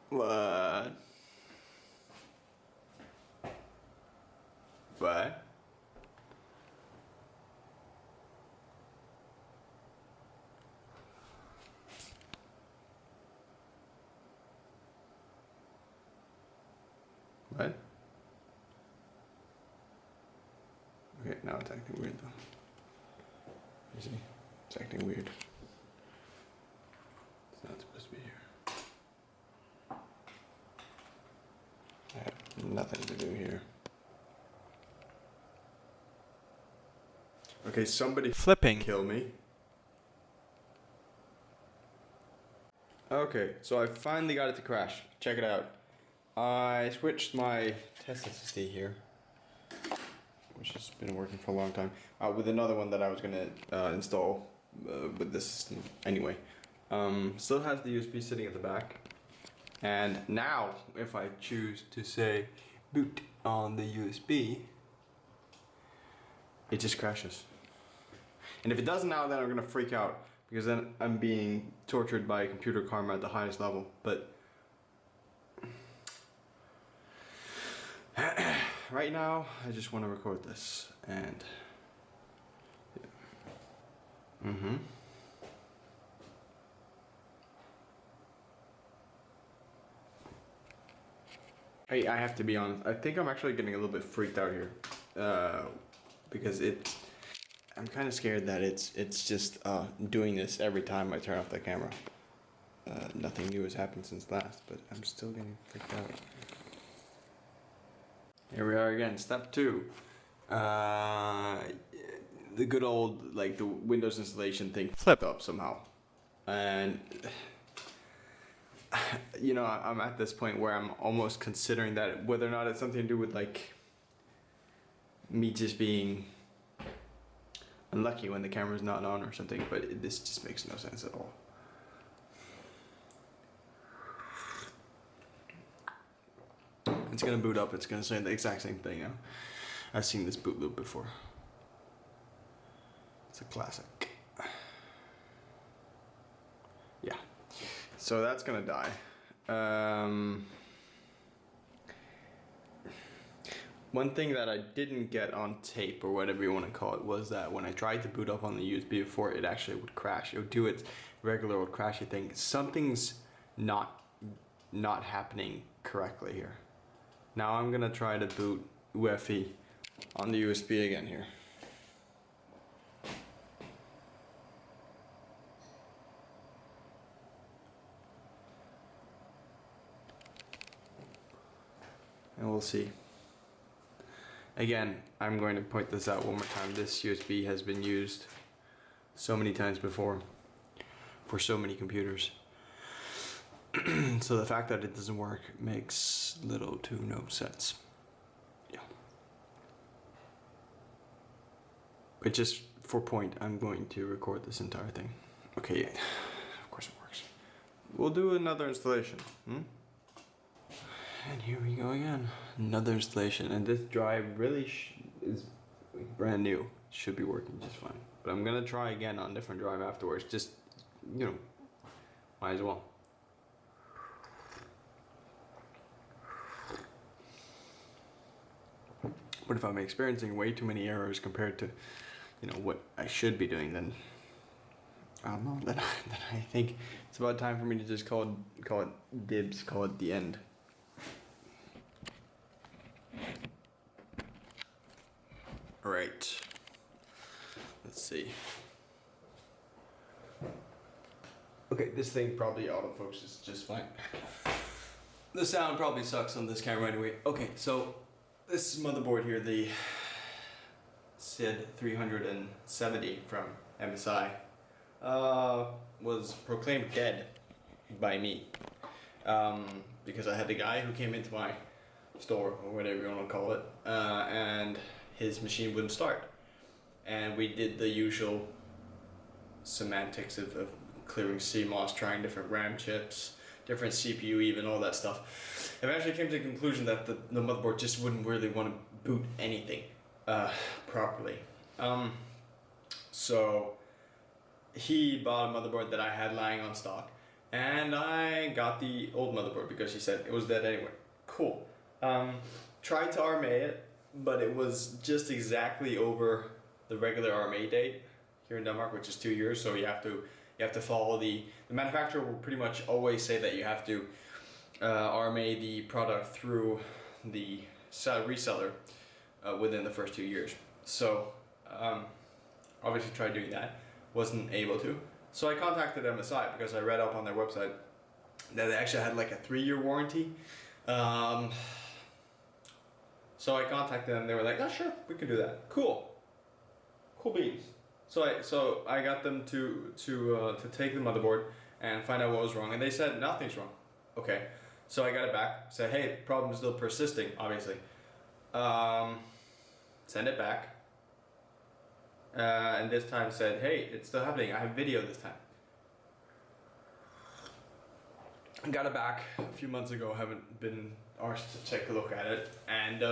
What? What? What? Okay, now it's acting weird though. You see? It's acting weird. It's not supposed to be here. I have nothing to do here. Okay, somebody Flipping. kill me. Okay, so I finally got it to crash. Check it out. I switched my test SSD here, which has been working for a long time, with another one that I was gonna install with this system anyway. Still has the USB sitting at the back, and now if I choose to say boot on the USB, it just crashes. And if it doesn't now, then I'm gonna freak out, because then I'm being tortured by computer karma at the highest level. But right now, I just want to record this, and yeah. I have to be honest. I think I'm actually getting a little bit freaked out here, because I'm kind of scared that it's just doing this every time I turn off the camera. Nothing new has happened since last, but I'm still getting freaked out. Here we are again, step 2. The good old, like, the Windows installation thing flipped up somehow. And, you know, I'm at this point where I'm almost considering that whether or not it's something to do with, like, me just being unlucky when the camera's not on or something, but this just makes no sense at all. It's gonna boot up, it's gonna say the exact same thing. I've seen this boot loop before. It's a classic. Yeah. So that's gonna die. One thing that I didn't get on tape, or whatever you want to call it, was that when I tried to boot up on the USB before, it actually would crash. It would do its regular old crashy thing. Something's not happening correctly here. Now I'm gonna try to boot UEFI on the USB again here. And we'll see. Again, I'm going to point this out one more time. This USB has been used so many times before for so many computers. So the fact that it doesn't work makes little to no sense. Yeah. But just for point, I'm going to record this entire thing. Okay, of course it works. We'll do another installation. And here we go again. Another installation. And this drive really is brand new. Should be working just fine. But I'm gonna try again on a different drive afterwards. Just, you know, might as well. But if I'm experiencing way too many errors compared to, you know, what I should be doing, then I don't know. Then I think it's about time for me to just call it dibs. Call it the end. All right. Let's see. Okay, this thing probably autofocuses just fine. The sound probably sucks on this camera anyway. Okay, so this motherboard here, the Z370 from MSI, was proclaimed dead by me, because I had the guy who came into my store, or whatever you want to call it, and his machine wouldn't start. And we did the usual semantics of clearing CMOS, trying different RAM chips, different CPU, even all that stuff. Eventually came to the conclusion that the motherboard just wouldn't really want to boot anything properly. So he bought a motherboard that I had lying on stock, and I got the old motherboard because she said it was dead anyway. Cool. Tried to RMA it, but it was just exactly over the regular RMA date here in Denmark, which is 2 years. So you have to follow the manufacturer will pretty much always say that you have to RMA the product through the reseller within the first 2 years. So obviously tried doing that, wasn't able to. So I contacted MSI because I read up on their website that they actually had like a 3-year warranty. So I contacted them. They were like, "Oh, sure, we can do that. Cool beans." So I got them to take the motherboard and find out what was wrong, and they said nothing's wrong. Okay, so I got it back. Said, "Hey, the problem is still persisting, obviously." Send it back. And this time said, "Hey, it's still happening. I have video this time." I got it back a few months ago. Haven't been asked to take a look at it, and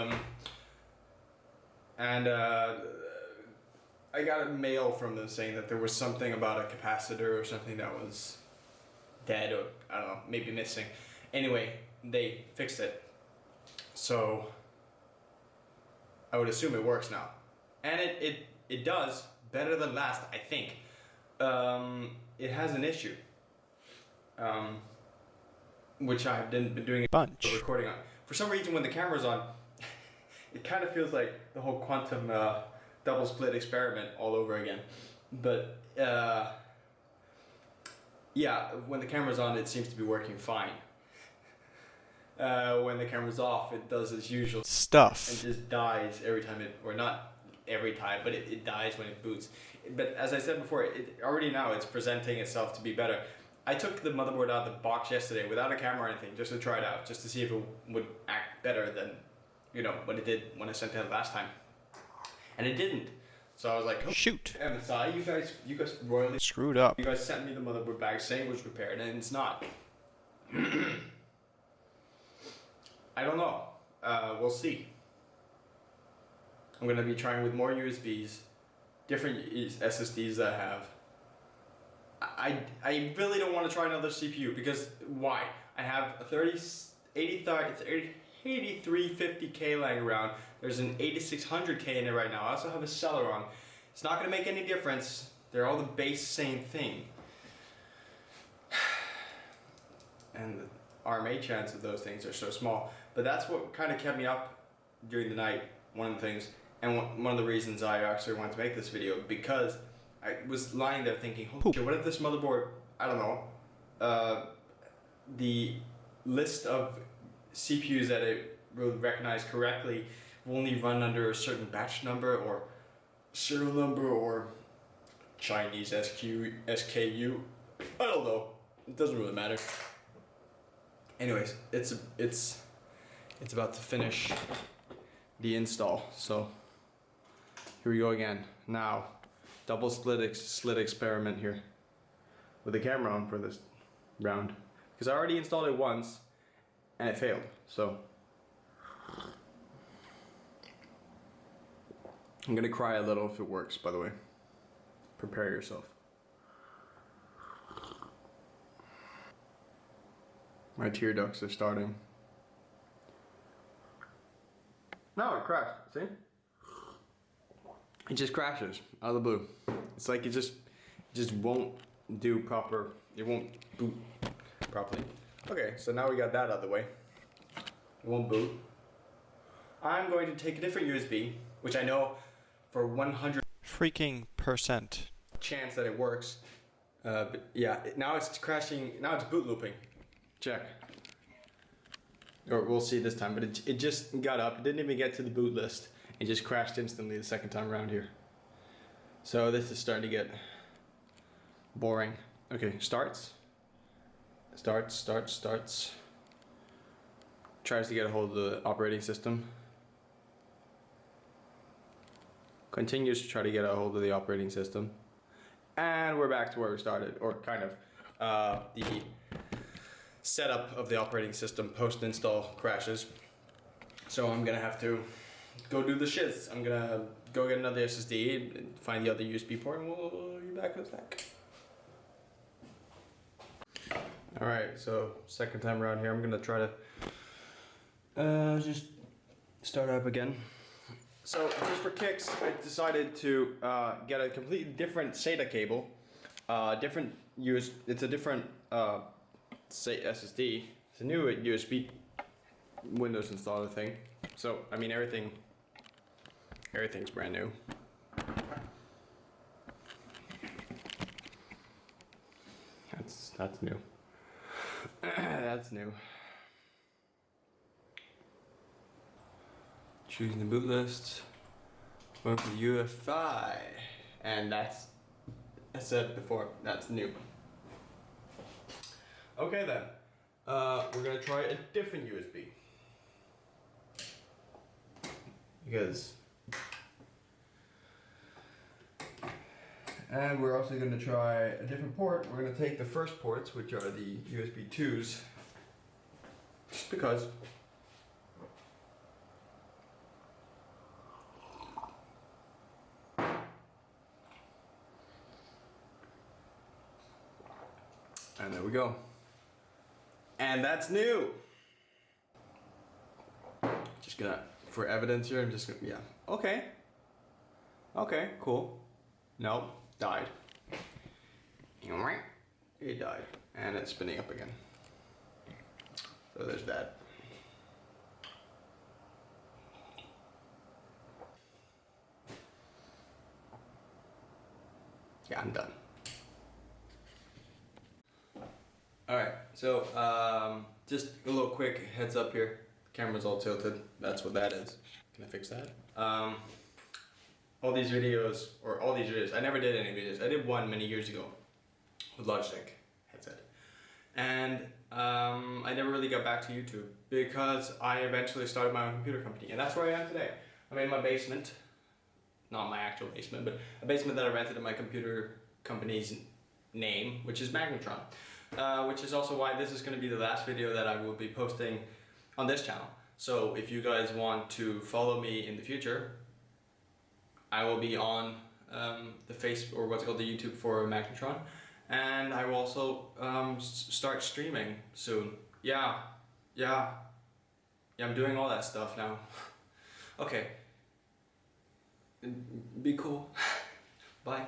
I got a mail from them saying that there was something about a capacitor or something that was dead, or I don't know, maybe missing. Anyway, they fixed it, so I would assume it works now, and it does better than last, I think. It has an issue, which I've been doing a bunch of recording on. For some reason, when the camera's on, it kind of feels like the whole quantum double split experiment all over again. But yeah, when the camera's on, it seems to be working fine. When the camera's off, it does its usual stuff and just dies every time or not every time, but it dies when it boots. But as I said before, already now it's presenting itself to be better. I took the motherboard out of the box yesterday without a camera or anything, just to try it out, just to see if it would act better than, what it did when I sent it out last time. And it didn't. So I was like, "Oh, shoot, MSI, you guys royally screwed up. You guys sent me the motherboard back saying it was repaired, and it's not." I don't know. We'll see. I'm gonna be trying with more USBs, different SSDs that I have. I really don't want to try another CPU because why? I have a 8350K lying around. There's an 8600K in it right now. I also have a Celeron. It's not going to make any difference. They're all the base same thing. And the RMA chance of those things are so small. But that's what kind of kept me up during the night, one of the things. And one of the reasons I actually wanted to make this video, because I was lying there thinking, "Holy shit, what if this motherboard, I don't know, the list of CPUs that it will recognize correctly will only run under a certain batch number or serial number or Chinese SKU. I don't know. It doesn't really matter. Anyways, it's about to finish the install, so here we go again. Now, double slit experiment here with the camera on for this round, because I already installed it once and it failed. So I'm gonna cry a little if it works, by the way. Prepare yourself. My tear ducts are starting. No, it crashed. See? It just crashes out of the blue. It's like it just won't do proper. It won't boot properly. Okay, so now we got that out of the way. It won't boot. I'm going to take a different USB, which I know for 100% chance that it works. But yeah, now it's crashing. Now it's boot looping. Check. Or we'll see this time, but it just got up. It didn't even get to the boot list. It just crashed instantly the second time around here. So this is starting to get boring. Okay, starts. Tries to get a hold of the operating system. Continues to try to get a hold of the operating system. And we're back to where we started, or kind of. The setup of the operating system post-install crashes. So I'm gonna have to go do the shiz. I'm gonna go get another SSD and find the other USB port, and we'll be back in a sec. Alright, so second time around here, I'm gonna try to just start up again. So just for kicks, I decided to get a completely different SATA cable. It's a different SSD. It's a new USB Windows installer thing. So I mean everything's brand new. That's new. That's new. Choosing the boot list. Going for the UEFI. And that's, I said before, that's new. Okay then. We're gonna try a different USB. And we're also going to try a different port. We're going to take the first ports, which are the USB 2s, just because. And there we go. And that's new. Just gonna, for evidence here, I'm just gonna, yeah. Okay. Okay, cool. Nope. Died. It died. And it's spinning up again. So there's that. Yeah, I'm done. Alright, so just a little quick heads up here. Camera's all tilted. That's what that is. Can I fix that? All these videos, I never did any videos. I did one many years ago with Logitech headset. And I never really got back to YouTube because I eventually started my own computer company. And that's where I am today. I'm in my basement, not my actual basement, but a basement that I rented in my computer company's name, which is Magnetron. Which is also why this is going to be the last video that I will be posting on this channel. So if you guys want to follow me in the future, I will be on the Facebook, or what's it called, the YouTube for Magnetron, and I will also start streaming soon. Yeah, I'm doing all that stuff now. Okay, be cool. Bye.